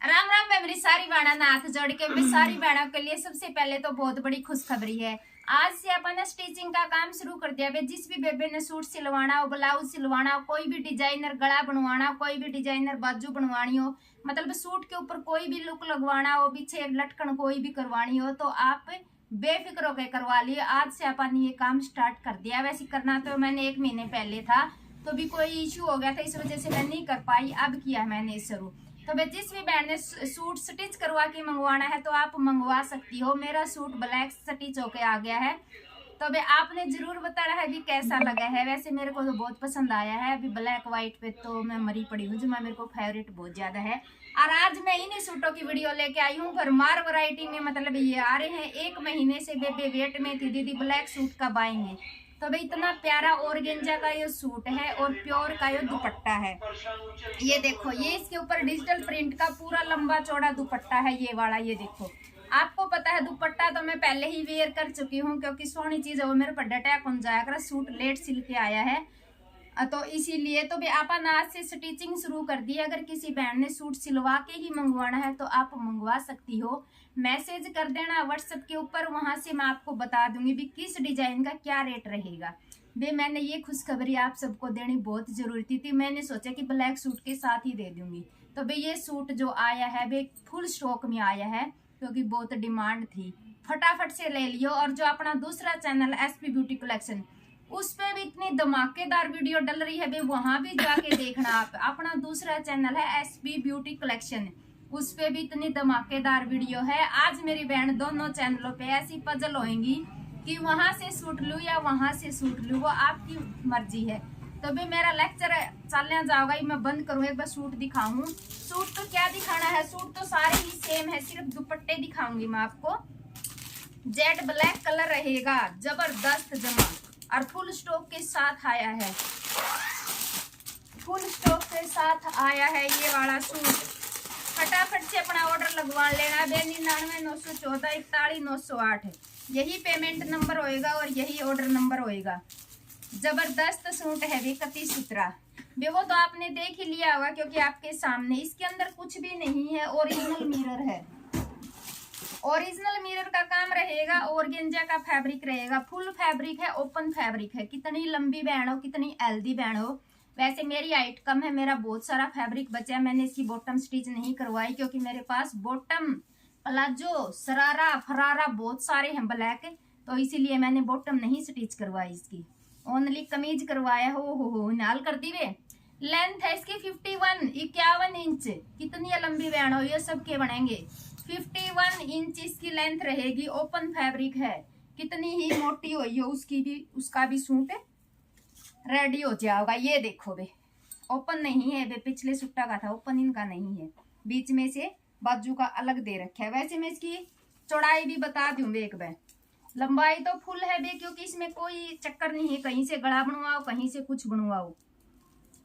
राम राम मैं मेरी सारी बहना ना हाथ जोड़ के मैं सारी बहनों के लिए सबसे पहले तो बहुत बड़ी खुशखबरी है। आज से अपन ने स्टिचिंग का काम शुरू कर दिया है। जिस भी बेबे ने सूट सिलवाना हो, ब्लाउज सिलवाना हो, कोई भी डिजाइनर गला बनवाना हो, कोई भी डिजाइनर बाजू बनवानी हो, मतलब सूट के ऊपर कोई भी लुक लगवाना हो, पीछे लटकन कोई भी करवानी हो, तो आप बेफिक्र होकर करवा लिए। आज से अपन ने ये काम स्टार्ट कर दिया। वैसे करना तो मैंने 1 महीने पहले था, तो भी कोई इश्यू हो गया था, इस वजह से मैं नहीं कर पाई। अब किया मैंने शुरू। तो भाई जिस भी बहन ने सूट स्टिच करवा के मंगवाना है तो आप मंगवा सकती हो। मेरा सूट ब्लैक स्टिच होके आ गया है, तो भाई आपने जरूर बताना है भी कैसा लगा है। वैसे मेरे को तो बहुत पसंद आया है। अभी ब्लैक व्हाइट पे तो मैं मरी पड़ी हूँ, जो मेरे को फेवरेट बहुत ज्यादा है। और आज मैं इन्हीं सूटों की वीडियो लेके आई हूँ। भरमार वैरायटी में, मतलब ये आ रहे हैं। 1 महीने से बेबे वेट में थी, दीदी ब्लैक सूट कब आएंगे। तो भाई इतना प्यारा ऑर्गेंजा का ये सूट है और प्योर का ये दुपट्टा है। ये देखो, ये इसके ऊपर डिजिटल प्रिंट का पूरा लंबा चौड़ा दुपट्टा है ये वाला। ये देखो, आपको पता है दुपट्टा तो मैं पहले ही वेयर कर चुकी हूँ, क्योंकि सोनी चीज है वो मेरे पर अटैक हो जाया कर। सूट लेट सिल के आया है, तो इसीलिए तो भी अपन आज से स्टिचिंग शुरू कर दी। अगर किसी बहन ने सूट सिलवा के ही मंगवाना है तो आप मंगवा सकती हो। मैसेज कर देना व्हाट्सएप के ऊपर, वहां से मैं आपको बता दूंगी भी किस डिजाइन का क्या रेट रहेगा। बे मैंने ये खुशखबरी आप सबको देनी बहुत जरूरी थी। मैंने सोचा कि ब्लैक सूट के साथ ही दे दूंगी। तो भाई ये सूट जो आया है वे फुल स्टॉक में आया है, क्योंकि बहुत डिमांड थी। फटाफट से ले लियो। और जो अपना दूसरा चैनल एसपी ब्यूटी कलेक्शन, उस पे भी इतनी धमाकेदार वीडियो डल रही है बे, वहां भी जाके देखना आप। अपना दूसरा चैनल है एसपी ब्यूटी कलेक्शन, उस पे भी इतनी धमाकेदार वीडियो है। आज मेरी बहन दोनों चैनलों पे ऐसी पजल होएंगी कि वहां से सूट लूं या वहां से सूट लूं, वो आपकी मर्जी है। तो भी मेरा लेक्चर चलने जाओगा, मैं बंद करूँ, एक बार सूट दिखाऊं। सूट तो क्या दिखाना है, सूट तो सारे ही सेम है, सिर्फ दुपट्टे दिखाऊंगी मैं आपको। जेड ब्लैक कलर रहेगा, जबरदस्त जमा, और फुल स्टॉक के साथ आया है। फुल स्टॉक के साथ आया है ये वाला सूट। फटाफट से अपना ऑर्डर लगवा लेना। 99,914 41,908 यही पेमेंट नंबर होएगा और यही ऑर्डर नंबर होएगा। जबरदस्त सूट है भी, कति सुतरा बे, वो तो आपने देख ही लिया होगा क्योंकि आपके सामने। इसके अंदर कुछ भी नहीं है, ओरिजिनल मिरर है। ओरिजिनल मिरर का काम रहेगा, ऑर्गेंजा का फैब्रिक रहेगा, फुल फैब्रिक है, ओपन फैब्रिक है। कितनी लंबी बहन हो, कितनी हेल्दी बहन हो। वैसे मेरी हाइट कम है, मेरा बहुत सारा फैब्रिक बचा है। मैंने इसकी बॉटम स्टिच नहीं करवाई, क्योंकि मेरे पास बॉटम, प्लाजो, सरारा, फरारा बहुत सारे हैं ब्लैक, तो इसीलिए मैंने बॉटम नहीं स्टिच करवाई। इसकी ओनली कमीज करवाया। हो नाल कर दी वे। लेंथ है इसकी 51 इंच। कितनी लंबी बहन हो, ये सबके बनेंगे। 51 इंच इसकी लेंथ रहेगी। ओपन फैब्रिक है, कितनी ही मोटी हुई हो उसकी भी, उसका भी सूट रेडी हो जाएगा। ये देखो बे, ओपन नहीं है बे, पिछले सुट्टा का था, ओपन इनका नहीं है। बीच में से बाजू का अलग दे रखा है। वैसे मैं इसकी चौड़ाई भी बता दूं बे एक बार। लंबाई तो फुल है बे, क्योंकि इसमें कोई चक्कर नहीं है, कहीं से गला बनवाओ, कहीं से कुछ बनवाओ।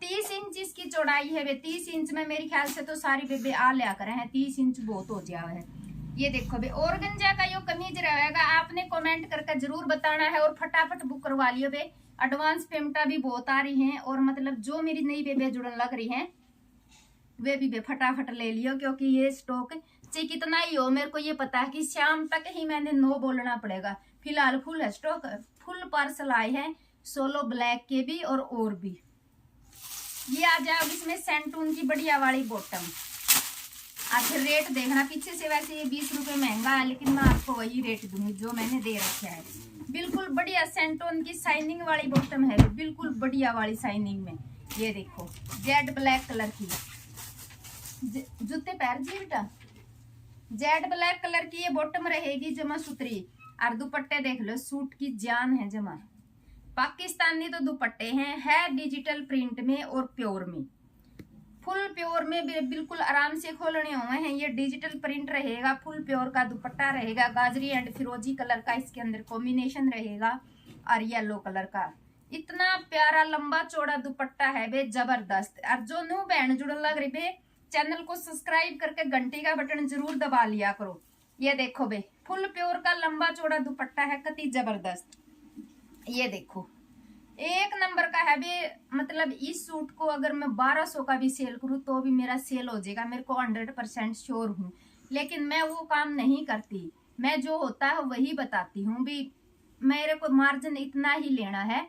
30 इंच इसकी चौड़ाई है बे। 30 इंच में मेरे ख्याल से तो सारी बेबे आ लिया करे हैं। 30 इंच बहुत हो जावा है। ये देखो बे, ऑर्गेंजा का यो कमीज रहेगा। आपने कमेंट करके जरूर बताना है और फटाफट बुक करवा लियो बे। एडवांस पेमेंटा भी बहुत आ रही हैं, और मतलब जो मेरी नई बेबे जुड़न लग रही हैं वे भी बे फटाफट ले लियो, क्योंकि ये स्टॉक चाहे कितना ही हो, मेरे को ये पता है कि शाम तक ही मैंने नो बोलना पड़ेगा। फिलहाल फुल है स्टॉक, फुल पार्सल आए हैं, सोलो ब्लैक के भी और भी। ये आ जाओ इसमें सेंटून की बढ़िया वाली बॉटम। आखिर रेट देखना पीछे से, वैसे ये 20 रुपए महंगा है, लेकिन मैं आपको वही रेट दूंगी जो मैंने दे रखा है। बिल्कुल बढ़िया सेंटोन की शाइनिंग वाली बॉटम है, बिल्कुल बढ़िया वाली शाइनिंग में। ये देखो, जेड ब्लैक कलर की, जूते पैर जी बेटा, जेड ब्लैक कलर की ये बॉटम रहेगी, जमा सुतरी। और दुपट्टे देख लो, सूट की जान है जमा। पाकिस्तानी तो दुपट्टे हैं, है डिजिटल प्रिंट में और प्योर में, फुल प्योर में बिल्कुल आराम से खोलने हुए हैं। ये डिजिटल प्रिंट रहेगा, फुल प्योर का दुपट्टा रहेगा। गाजरी एंड फिरोजी कलर का इसके अंदर कॉम्बिनेशन रहेगा, और येलो कलर का। इतना प्यारा लंबा चौड़ा दुपट्टा है बे, जबरदस्त। और जो न्यू बहन जुड़न लग रही बे, चैनल को सब्सक्राइब करके घंटी का बटन जरूर दबा लिया करो। ये देखो बे, फुल प्योर का लंबा चौड़ा दुपट्टा है, कति जबरदस्त। ये देखो, एक नंबर का है भी। मतलब इस सूट को अगर मैं 1200 का भी सेल करूँ तो भी मेरा सेल हो जाएगा, मेरे को 100% श्योर हूँ। लेकिन मैं वो काम नहीं करती, मैं जो होता है वही बताती हूँ भी। मेरे को मार्जिन इतना ही लेना है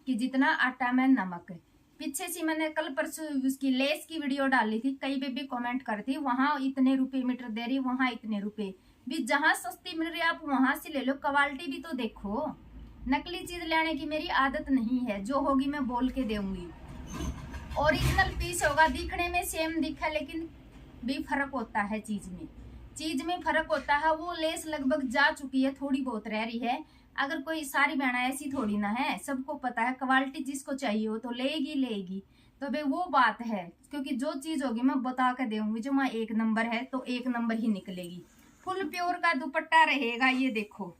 कि जितना आटा में नमक है। पीछे से मैंने कल परसों उसकी लेस की वीडियो डाली थी, कई बेबी कमेंट करती वहां इतने रुपए मीटर दे रही, वहां इतने रुपए। भी जहां सस्ती मिल रही है आप वहां से ले लो, क्वालिटी भी तो देखो। नकली चीज लेने की मेरी आदत नहीं है, जो होगी मैं बोल के दूंगी। ओरिजिनल पीस होगा, दिखने में सेम दिखा लेकिन भी फर्क होता है चीज में फर्क होता है। वो लेस लगभग जा चुकी है, थोड़ी बहुत रह रही है। अगर कोई सारी बहना ऐसी थोड़ी ना है, सबको पता है क्वालिटी जिसको चाहिए हो तो लेगी। तो भाई वो बात है, क्योंकि जो चीज होगी मैं बता के दूंगी, जो वहाँ एक नंबर है तो एक नंबर ही निकलेगी। फुल प्योर का दुपट्टा रहेगा, ये देखो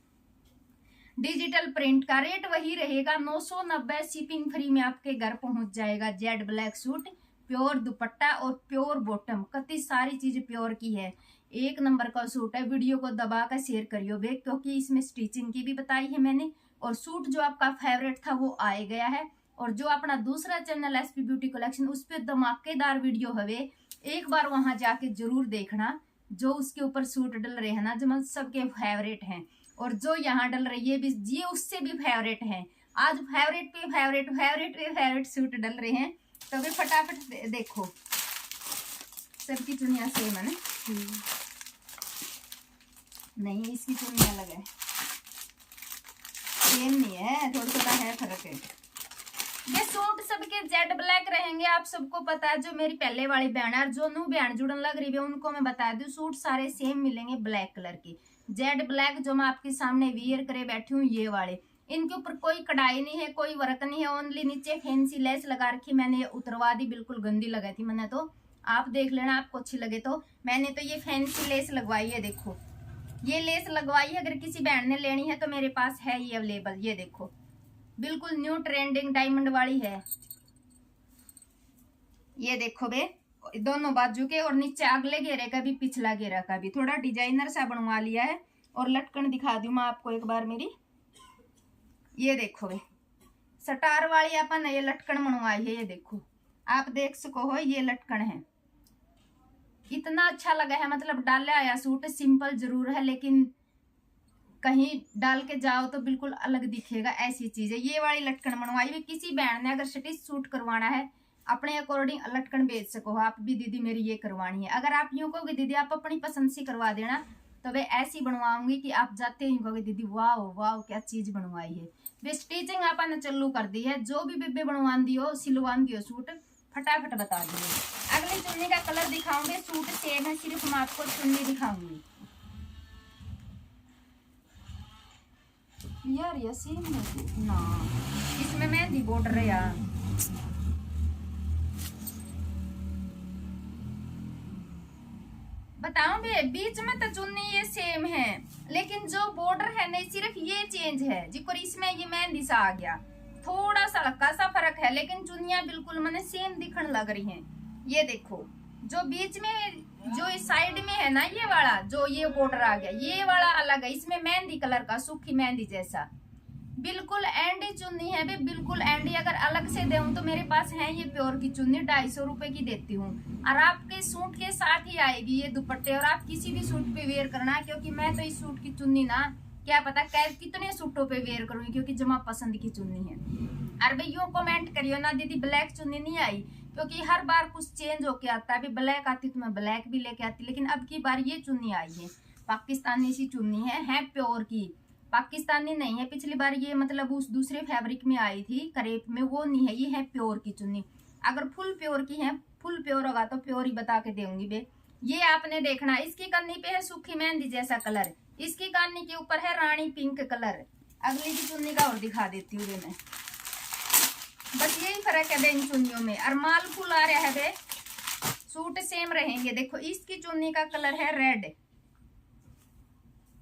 डिजिटल प्रिंट का रेट वही रहेगा 990, शिपिंग फ्री में आपके घर पहुंच जाएगा। जेड ब्लैक सूट, प्योर दुपट्टा और प्योर बॉटम, कति सारी चीज प्योर की है। एक नंबर का सूट है। वीडियो को दबा कर शेयर करियो बे, क्योंकि इसमें स्टिचिंग की भी बताई है मैंने, और सूट जो आपका फेवरेट था वो आ गया है। और जो अपना दूसरा चैनल एसपी ब्यूटी कलेक्शन, उस पर धमाकेदार वीडियो हवे, एक बार वहां जाके जरूर देखना। जो उसके ऊपर सूट डल रहे हैं ना, जो सबके फेवरेट हैं, और जो यहाँ डल रही है भी ये उससे भी फेवरेट है। आज फेवरेट पे फेवरेट सूट डल रहे हैं, तो भी फटाफट देखो। सबकी चुनिया सेम है ना? नहीं, इसकी चुनिया अलग है, सेम नहीं है, थोड़ा थोड़ा है फर्क है। ये सूट सबके जेड ब्लैक रहेंगे, आप सबको पता है। जो मेरी पहले वाली बहन है, जो नू बहन जुड़न लग रही है, उनको मैं बता दूं, सूट सारे सेम मिलेंगे ब्लैक कलर के। जेड ब्लैक जो मैं आपके सामने वियर करे बैठी हूँ, ये वाले, इनके ऊपर कोई कढ़ाई नहीं है, कोई वर्क नहीं है, ओनली नीचे फैंसी लेस लगा रखी। मैंने ये उतरवा दी, बिल्कुल गंदी लगाई थी मैंने, तो आप देख लेना, आपको अच्छी लगे तो। मैंने तो ये फैंसी लेस लगवाई है, देखो ये लेस लगवाई है। अगर किसी बहन ने लेनी है तो मेरे पास है ये अवेलेबल, ये देखो बिल्कुल न्यू ट्रेंडिंग डायमंड वाली है। ये देखो बे, दोनों बाजू के, और नीचे अगले घेरे का भी पिछला घेरा का भी थोड़ा डिजाइनर सा बनवा लिया है। और लटकन दिखा दूं मैं आपको एक बार मेरी, ये देखो बे, स्टार वाली अपन ये लटकन बनवाई है, ये देखो आप देख सको हो, ये लटकन है। इतना अच्छा लगा है, मतलब डाला आया सूट सिंपल जरूर है, लेकिन कहीं डाल के जाओ तो बिल्कुल अलग दिखेगा, ऐसी चीज है। ये वाली लटकन बनवाई हुई, किसी बहन ने अगर स्टिच सूट करवाना है अपने अकॉर्डिंग लटकन बेच सको, आप भी दीदी मेरी ये करवानी है। अगर आप यूं कहोगे दीदी आप अपनी पसंद से करवा देना, तो वे ऐसी बनवाऊंगी कि आप जाते ही कहोगे दीदी वाह वाह क्या चीज बनवाई है। वे स्टिचिंग आपने चालू कर दी है, जो भी बेबे बनवा दियो सिलवान दियो सूट फटाफट बता दिए। अगली चुन्नी का कलर दिखाऊंगे, सूट सेम है, सिर्फ मैं आपको चुन्नी दिखाऊंगी। यार ये सेम है ना, इसमें मेहंदी बॉर्डर है यार। बताऊं भी, बीच में तो चुन्नी ये सेम है, लेकिन जो बॉर्डर है नहीं सिर्फ ये चेंज है जी, और इसमें ये मेहंदी सा आ गया, थोड़ा सा हल्का सा फर्क है, लेकिन चुन्नियां बिल्कुल मैंने सेम दिखने लग रही हैं। ये देखो जो बीच में जो इस साइड में है ना, ये वाला जो ये बॉर्डर आ गया, ये वाला अलग है, इसमें मेहंदी कलर का सूखी मेहंदी जैसा बिल्कुल एंडी चुन्नी है भी, बिल्कुल एंडी। अगर अलग से दूं तो मेरे पास है ये प्योर की चुन्नी, 250 रुपए की देती हूँ, और आपके सूट के साथ ही आएगी ये दुपट्टे, और आप किसी भी सूट पे वेयर करना, क्योंकि मैं तो इस सूट की चुन्नी ना क्या पता कितने सूटों पे वेयर करूंगी, क्योंकि जमा पसंद की चुन्नी है। और भाई यूं कमेंट करियो ना दीदी ब्लैक चुन्नी नहीं आई, क्योंकि हर बार कुछ चेंज होके आता है। अभी ब्लैक आती तो मैं ब्लैक भी लेके आती, लेकिन अब की बार ये चुन्नी आई है, पाकिस्तानी सी चुन्नी है प्योर की, पाकिस्तानी नहीं है। पिछली बार ये मतलब उस दूसरे फैब्रिक में आई थी करेप में, वो नहीं है, ये है प्योर की चुन्नी। अगर फुल प्योर की है, फुल प्योर होगा तो प्योर ही बता के दूंगी बे। ये आपने देखना, इसकी कन्नी पे है सूखी मेहंदी जैसा कलर, इसकी कन्नी के ऊपर है रानी पिंक कलर। अगली की चुन्नी का और दिखा देती हूँ मैं, बस यही फर्क है बे इन चुन्नियों में। और माल फुल आ रहा है बे, सूट सेम रहेंगे। देखो इसकी चुन्नी का कलर है रेड,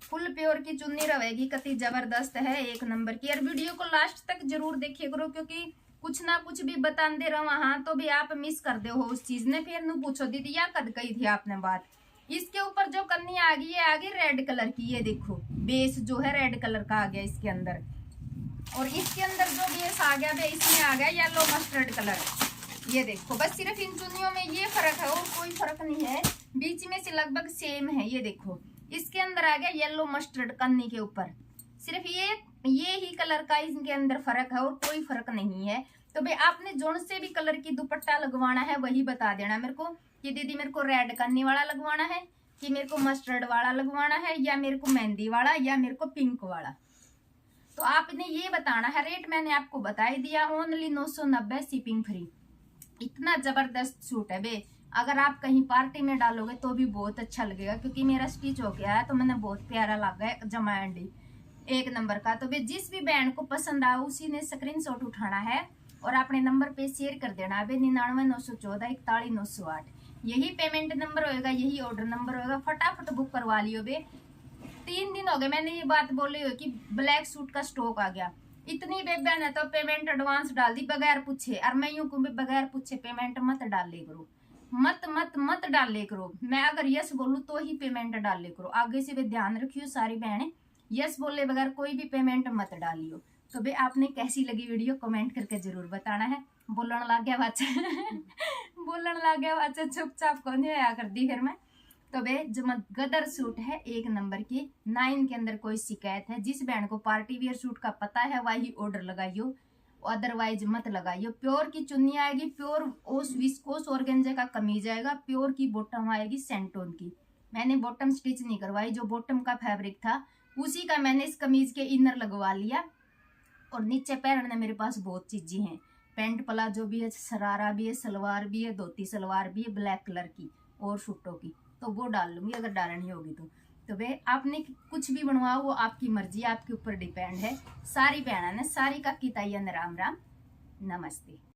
फुल प्योर की चुन्नी रहेगी, कति जबरदस्त है, एक नंबर की। और वीडियो को लास्ट तक जरूर देखिए करो, क्योंकि कुछ ना कुछ भी बताते रहो हाँ, तो भी आप मिस कर दे हो उस चीज ने, फिर नू पूछो दीदी या कद कही थी आपने बात। इसके ऊपर जो कन्नी आ गई है आगे रेड कलर की, ये देखो बेस जो है रेड कलर का आ गया इसके अंदर। और इसके अंदर जो बेस आ गया, इसमें आ गया येलो मस्टर्ड कलर। ये देखो, बस सिर्फ इन चुन्नियों में ये फर्क है और कोई फर्क नहीं है, बीच में से लगभग सेम है। ये देखो, इसके अंदर आ गया येलो मस्टर्ड कन्नी के ऊपर, सिर्फ ये ही कलर का इनके अंदर फर्क है और कोई फर्क नहीं है। तो भाई आपने जोन से भी कलर की दुपट्टा लगवाना है वही बता देना मेरे को कि दीदी मेरे को रेड कन्नी वाला लगवाना है, कि मेरे को मस्टर्ड वाला लगवाना है, या मेरे को मेहंदी वाला, या मेरे को पिंक वाला। तो आपने ये बताना है। रेट मैंने आपको बता ही दिया, ओनली 990 शिपिंग फ्री। इतना जबरदस्त सूट है बे, अगर आप कहीं पार्टी में डालोगे तो भी बहुत अच्छा लगेगा, क्योंकि मेरा स्टिच हो गया है तो मैंने बहुत प्यारा लगा है, जमाएंडी एक नंबर का। तो बे जिस भी बहन को पसंद आ उसी ने स्क्रीनशॉट उठाना है और अपने नंबर पे शेयर कर देना है 99,914 यही पेमेंट नंबर होएगा, यही ऑर्डर नंबर होएगा। फटाफट बुक करवा लियो बे। 3 दिन हो गए मैंने ये बात बोली हो कि ब्लैक सूट का स्टॉक आ गया, इतनी बेबे ने तो पेमेंट एडवांस डाल दी बगैर पूछे। और मैं यूं कहूँ बगैर पूछे पेमेंट मत डाले करो, मत डाले करो। मैं अगर यस बोलूँ तो ही पेमेंट डाले करो, आगे से भी ध्यान रखियो सारी बहनें, यस बोले बगैर कोई भी पेमेंट मत डालियो। तो भाई आपने कैसी लगी वीडियो कमेंट करके जरूर बताना है। बोलन लग गया बाचा बोलन लग गया बाचा, चुपचाप कौन आया कर दी फिर मैं। तो वे जो गदर सूट है एक नंबर की, ना इनके अंदर कोई शिकायत है। जिस बहन को पार्टी वियर सूट का पता है वही ऑर्डर लगाइयो, अदरवाइज मत लगाइयो। प्योर की चुन्नी आएगी, प्योर विस्कोस ऑर्गेन्जा का कमीज आएगा, प्योर की बॉटम आएगी सेंटोन की। मैंने बॉटम स्टिच नहीं करवाई, जो बॉटम का फैब्रिक था उसी का मैंने इस कमीज के इनर लगवा लिया। और नीचे पहनने मेरे पास बहुत चीजें हैं, पैंट प्लाजो भी है, शरारा भी है, सलवार भी है, धोती सलवार भी है ब्लैक कलर की और सूटों की, तो वो डाल लूंगी अगर डालनी होगी तो। तो वे आपने कुछ भी बनवाओ वो आपकी मर्जी, आपके ऊपर डिपेंड है। सारी बहना ने सारी का किताई राम राम, नमस्ते।